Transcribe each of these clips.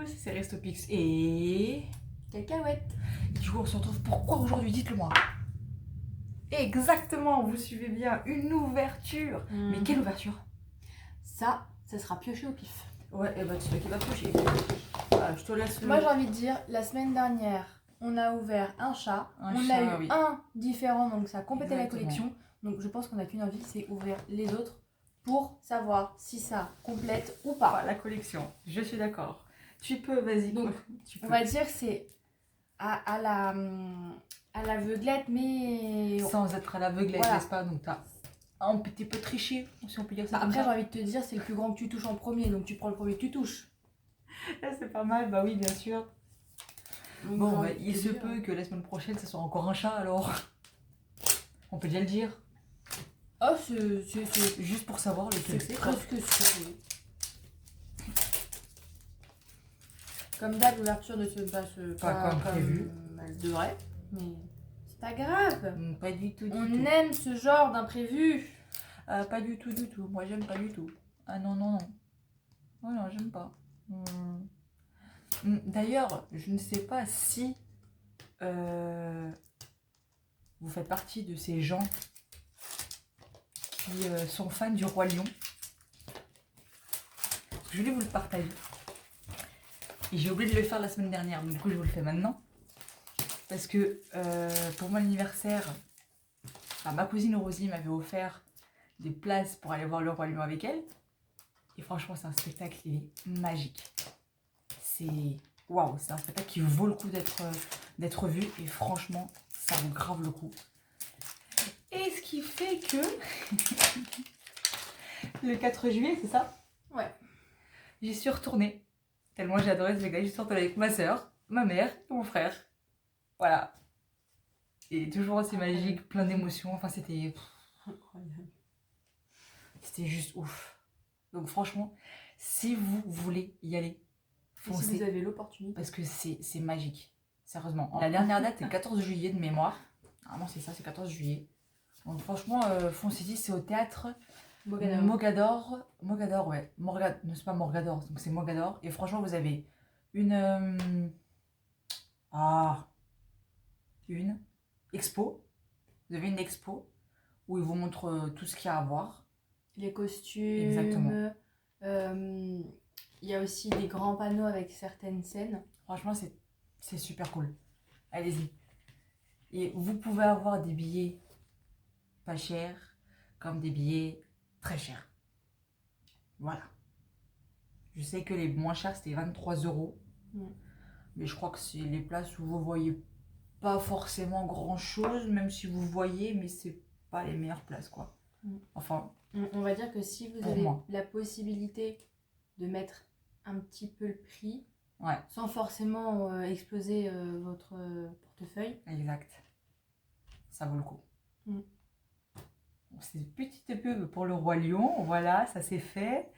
c'est Restopix et... Cacahuète. Du coup, on se retrouve pourquoi aujourd'hui, dites-le moi. Exactement, vous suivez bien, une ouverture. Mais quelle ouverture? Ça sera pioché au pif. Ouais, et bah tu sais qui va piocher. Voilà, je te laisse le... Moi j'ai envie de dire, la semaine dernière, on a ouvert un chat. On a eu oui. un différent, donc ça a complété la Exactement. collection. Donc je pense qu'on n'a qu'une envie, c'est ouvrir les autres pour savoir si ça complète ou pas. La collection, je suis d'accord. Tu peux, vas-y. Donc, on va dire que c'est à l'aveuglette, mais... Sans être à l'aveuglette, Voilà. n'est-ce pas? Donc t'as un petit peu triché, si on peut dire ça. Après, j'ai envie de te dire, c'est le plus grand que tu touches en premier, donc tu prends le premier que tu touches. C'est pas mal, bah oui, bien sûr. Donc, Bon, bah, il se peut que la semaine prochaine, ce soit encore un chat, alors. On peut déjà le dire. Oh, c'est Juste pour savoir lequel c'est. presque sûr, oui. Comme d'hab, l'ouverture ne se passe Pas comme prévu. Elle devrait, mais c'est pas grave. Pas du tout, On aime ce genre d'imprévu. pas du tout, du tout. Moi, j'aime pas du tout. Ah non, non, non. Oh non, j'aime pas. D'ailleurs, je ne sais pas si vous faites partie de ces gens qui sont fans du Roi Lion. Je voulais vous le partager. Et j'ai oublié de le faire la semaine dernière, donc du coup je vous le fais maintenant. Parce que pour mon anniversaire, ma cousine Rosie m'avait offert des places pour aller voir le Roi Lion avec elle. Et franchement, c'est un spectacle, il est magique. C'est waouh, c'est un spectacle qui vaut le coup d'être vu. Et franchement, ça vaut grave le coup. Et ce qui fait que le 4 juillet, c'est ça? Ouais. J'y suis retournée. Tellement j'ai adoré ce spectacle. J'y suis retournée avec ma soeur, ma mère et mon frère. Voilà. Et toujours aussi magique, plein d'émotions. Enfin, c'était Incroyable. C'était juste ouf. Donc franchement, si vous voulez y aller, foncez. Si vous avez l'opportunité. Parce que c'est magique. Sérieusement. La dernière date est le 14 juillet de mémoire. Normalement, c'est ça, c'est 14 juillet. Donc franchement, foncez-y, c'est au théâtre Mogador. Mogador, ouais. Non, c'est pas Morgador, donc c'est Mogador. Et franchement, vous avez une expo. Vous avez une expo où ils vous montrent tout ce qu'il y a à voir. Les costumes. Exactement. Il y a aussi des grands panneaux avec certaines scènes. Franchement, c'est super cool. Allez-y. Et vous pouvez avoir des billets pas chers comme des billets très chers. Voilà. Je sais que les moins chers, c'était 23 €. Mais je crois que c'est les places où vous voyez pas forcément grand-chose, même si vous voyez, mais c'est pas les meilleures places, quoi. Enfin... On va dire que si vous avez la possibilité de mettre un petit peu le prix, sans forcément exploser votre portefeuille. Exact. Ça vaut le coup. C'est une petite pub pour le Roi Lion. Voilà, ça c'est fait.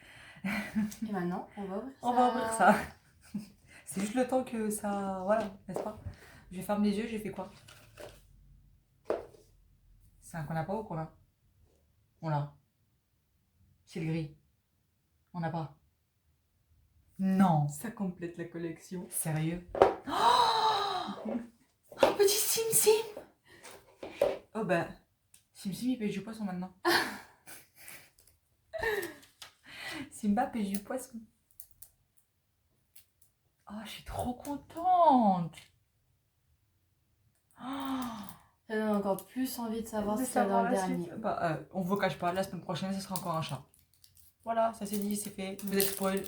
Et maintenant, on va ouvrir ça. On va ouvrir ça. C'est juste le temps que ça... Voilà, n'est-ce pas? Je ferme les yeux, j'ai fait quoi? C'est un qu'on n'a pas ou qu'on a? On l'a. C'est le gris. On n'a pas. Non. Ça complète la collection. Sérieux? Oh, un petit Sim Sim. Oh bah, Sim Sim il pêche du poisson maintenant. Simba pêche du poisson. Oh, je suis trop contente. Oh, ça donne encore plus envie de savoir ce qu'il y a dans le dernier. Bah, on vous cache pas, la semaine prochaine, ce sera encore un chat. Voilà, ça c'est dit, c'est fait. Vous êtes spoil.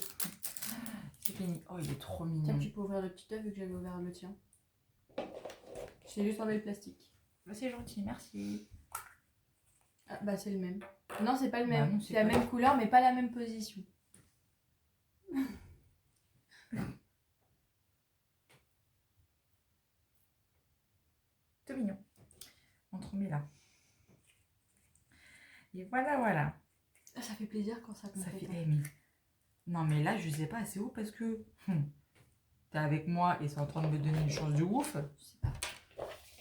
C'est fini. Oh, il est trop mignon. Tiens, tu peux ouvrir le petit œuf vu que j'avais ouvert le tien. J'ai juste enlevé le plastique. Bah, c'est gentil, merci. Ah, bah c'est le même. Non, c'est pas le même. Non, c'est la même couleur, mais pas la même position. Tout mignon. On te remet là. Et voilà, voilà. Ah, ça fait plaisir quand ça complète. Ça fait aimer. Non, mais là, je sais pas, c'est où parce que t'es avec moi et c'est en train de me donner une chance de ouf. Je sais pas.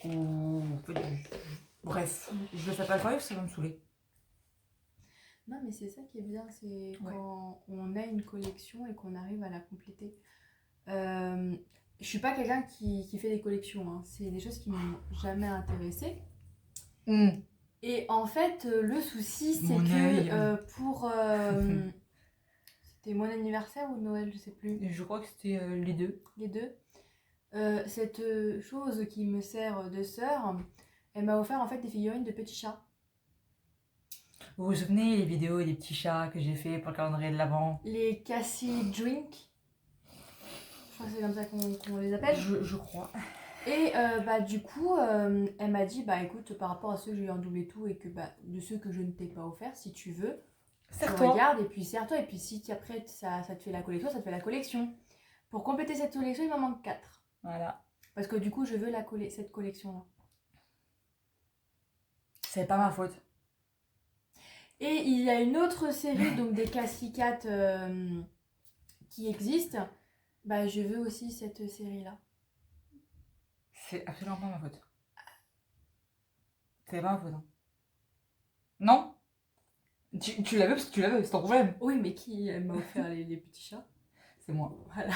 Ou... Bref, je le fais pas le ça va me saouler. Non, mais c'est ça qui est bien, c'est quand on a une collection et qu'on arrive à la compléter. Je suis pas quelqu'un qui fait des collections, hein. C'est des choses qui m'ont jamais intéressée. Et en fait, le souci, c'est que pour... c'était mon anniversaire ou Noël, je sais plus. Je crois que c'était les deux. Les deux. Cette chose qui me sert de sœur, elle m'a offert en fait des figurines de petits chats. Vous vous souvenez les vidéos des petits chats que j'ai fait pour le calendrier de l'Avent? Les Cassie Drink. Je crois que c'est comme ça qu'on les appelle. Je crois. Et du coup, elle m'a dit, écoute, par rapport à ceux que j'ai eu en double et tout, et que de ceux que je ne t'ai pas offert, si tu veux, tu regardes et puis serre-toi. Et puis si après ça te fait la collection, ça te fait la collection. Pour compléter cette collection, il m'en manque 4. Voilà. Parce que du coup, je veux cette collection-là. C'est pas ma faute. Et il y a une autre série, donc des Cassie Cat qui existe. Je veux aussi cette série-là. C'est absolument pas ma faute. C'est pas ma faute. Hein. Non? Tu l'as vu parce que tu l'as vu, c'est ton problème. Oui, mais qui m'a offert les petits chats? C'est moi. Voilà.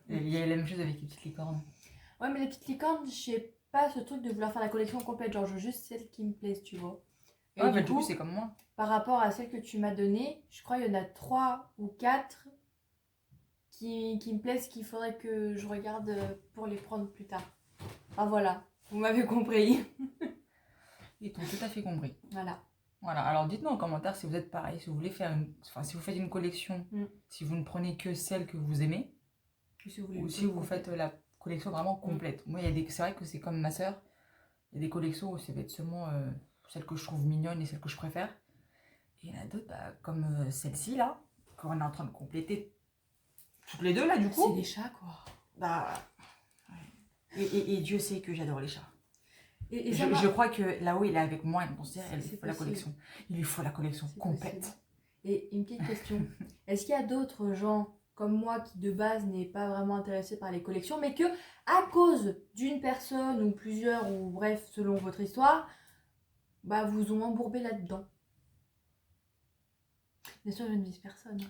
Il y a la même chose avec les petites licornes. Ouais, mais les petites licornes, je sais pas ce truc de vouloir faire la collection complète. Genre, je veux juste celles qui me plaisent, tu vois. Et ouais, du coup, c'est comme moi. Par rapport à celles que tu m'as données, je crois qu'il y en a 3 ou 4 qui me plaisent, qu'il faudrait que je regarde pour les prendre plus tard. Voilà, vous m'avez compris. Ils t'ont tout à fait compris. Voilà. Voilà, alors dites-nous en commentaire si vous êtes pareil, si vous voulez faire si vous faites une collection, si vous ne prenez que celles que vous aimez, ou si vous faites la collection vraiment complète. Moi, c'est vrai que c'est comme ma soeur, il y a des collections où ça va être seulement celles que je trouve mignonnes et celles que je préfère. Et il y en a d'autres, comme celle-ci là, qu'on est en train de compléter toutes les deux là du coup. C'est des chats quoi. Et Dieu sait que j'adore les chats. Et je crois que là-haut il est avec moi et mon conseiller, il faut la collection. Il lui faut la collection complète. Possible. Et une petite question, est-ce qu'il y a d'autres gens comme moi qui de base n'est pas vraiment intéressé par les collections, mais que à cause d'une personne ou plusieurs, ou bref, selon votre histoire, vous ont embourbé là-dedans? Bien sûr, je ne vise personne.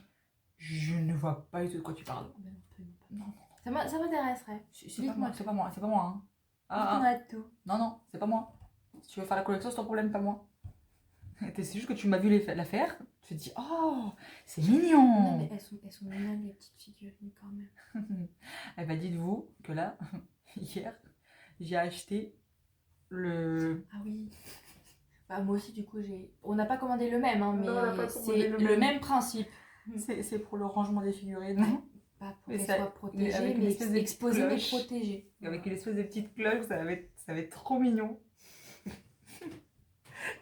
Je ne vois pas du tout de quoi tu parles. Non. Ça m'intéresserait. C'est pas moi, c'est pas moi. Hein. Tout. Non, c'est pas moi. Si tu veux faire la collection, c'est ton problème, pas moi. C'est juste que tu m'as vu la faire, tu te dis, oh, c'est mignon. Non, mais elles sont mignonnes, les petites figurines, quand même. Dites-vous que là, hier, j'ai acheté le... Ah oui. Moi aussi, du coup, on n'a pas commandé le même, hein, mais c'est le même principe. C'est pour le rangement des figurines. Pas pour qu'elles soient protégées, mais exposées mais protégées. Avec une espèce de petite cloche, ça va être trop mignon.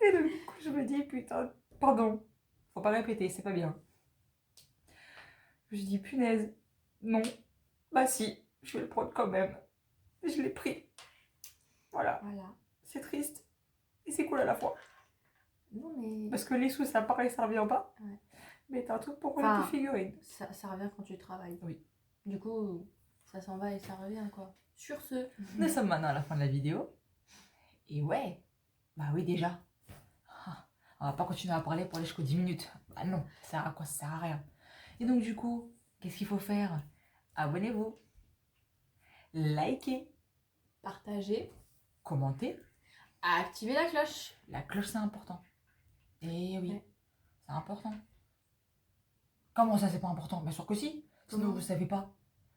Et donc, du coup, je me dis, putain, pardon, faut pas répéter, c'est pas bien. Je dis, punaise, non, si, je vais le prendre quand même. Et je l'ai pris. Voilà. C'est triste. Et c'est cool à la fois. Non, mais... Parce que les sous, ça paraît, ça revient pas. Ouais. Mais t'as un truc pour les petites figurines. Ça revient quand tu travailles. Oui. Du coup, ça s'en va et ça revient, quoi. Sur ce. Nous sommes maintenant à la fin de la vidéo. Et ouais, oui, déjà. On va pas continuer à parler pour aller jusqu'aux 10 minutes. Non, ça sert à quoi? Ça sert à rien. Et donc, du coup, qu'est-ce qu'il faut faire? Abonnez-vous. Likez. Partagez. Commentez. Activez la cloche. La cloche, c'est important. Et oui, c'est important. Comment ça, c'est pas important? Bien sûr que si. Sinon, vous savez pas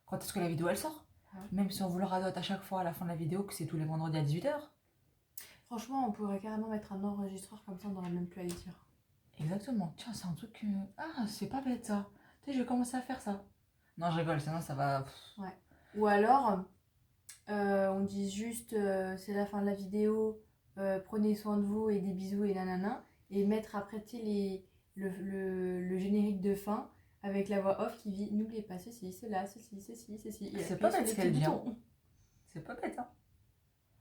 quand est-ce que la vidéo, elle sort. Même si on vous le radote à chaque fois à la fin de la vidéo que c'est tous les vendredis à 18h. Franchement, on pourrait carrément mettre un enregistreur comme ça, on n'aurait même plus à le dire. Exactement. Tiens, c'est un truc... c'est pas bête, ça. Tu sais, je vais commencer à faire ça. Non, je rigole, sinon ça va... Ouais. Ou alors, on dit juste, c'est la fin de la vidéo, prenez soin de vous et des bisous et nanana. Et mettre après, tu sais, le générique de fin avec la voix off qui dit, n'oubliez pas ceci, cela, ceci, ceci, ceci. C'est pas bête ce qu'elle dit. C'est pas bête, hein.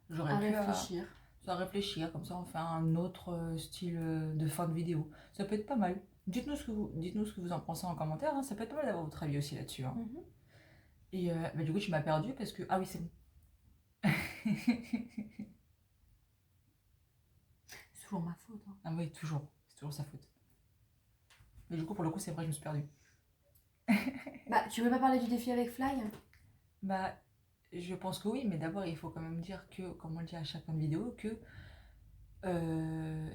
J'aurais pu réfléchir. À réfléchir, comme ça on fait un autre style de fin de vidéo. Ça peut être pas mal. Dites-nous ce que vous en pensez en commentaire, hein. Ça peut être pas mal d'avoir votre avis aussi là-dessus. Hein. Et du coup tu m'as perdu parce que... Ah oui, c'est bon. C'est toujours ma faute. Hein. Ah oui, toujours. C'est toujours sa faute. Mais du coup, pour le coup, c'est vrai, je me suis perdue. Tu veux pas parler du défi avec Fly? Bah, je pense que oui, mais d'abord, il faut quand même dire que, comme on le dit à chaque fin de vidéo, que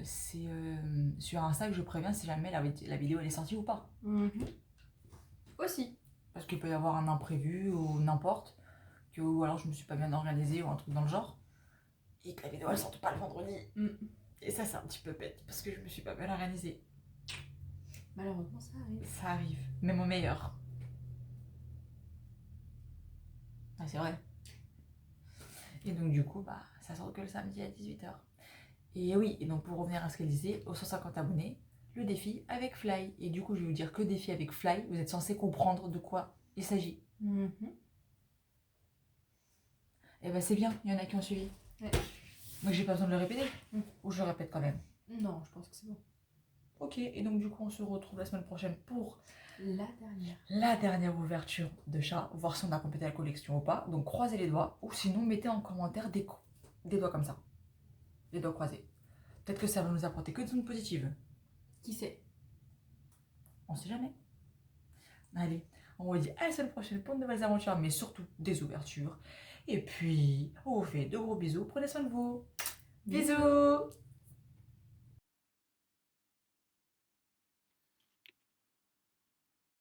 c'est sur Insta que je préviens si jamais la vidéo elle est sortie ou pas. Aussi. Parce qu'il peut y avoir un imprévu ou n'importe, ou alors je me suis pas bien organisée ou un truc dans le genre, et que la vidéo elle sorte pas le vendredi. Et ça, c'est un petit peu bête parce que je me suis pas bien organisée. Malheureusement, ça arrive. Ça arrive, même au meilleur. Ah, c'est vrai. Et donc, du coup, bah, ça sort que le samedi à 18h. Et oui, et donc pour revenir à ce qu'elle disait, aux 150 abonnés, le défi avec Fly. Et du coup, je vais vous dire que défi avec Fly, vous êtes censé comprendre de quoi il s'agit. Et bah, c'est bien, il y en a qui ont suivi. Ouais. Donc, j'ai pas besoin de le répéter. Ou je le répète quand même. Non, je pense que c'est bon. Ok, et donc, du coup, on se retrouve la semaine prochaine pour La dernière. la dernière ouverture de chat, voir si on a complété la collection ou pas. Donc croisez les doigts, ou sinon mettez en commentaire des doigts comme ça. Des doigts croisés. Peut-être que ça va nous apporter que des ondes positives. Qui sait? On sait jamais. Allez, on vous dit à la semaine prochaine pour de nouvelles aventures, mais surtout des ouvertures. Et puis, on vous fait de gros bisous. Prenez soin de vous. Bisous.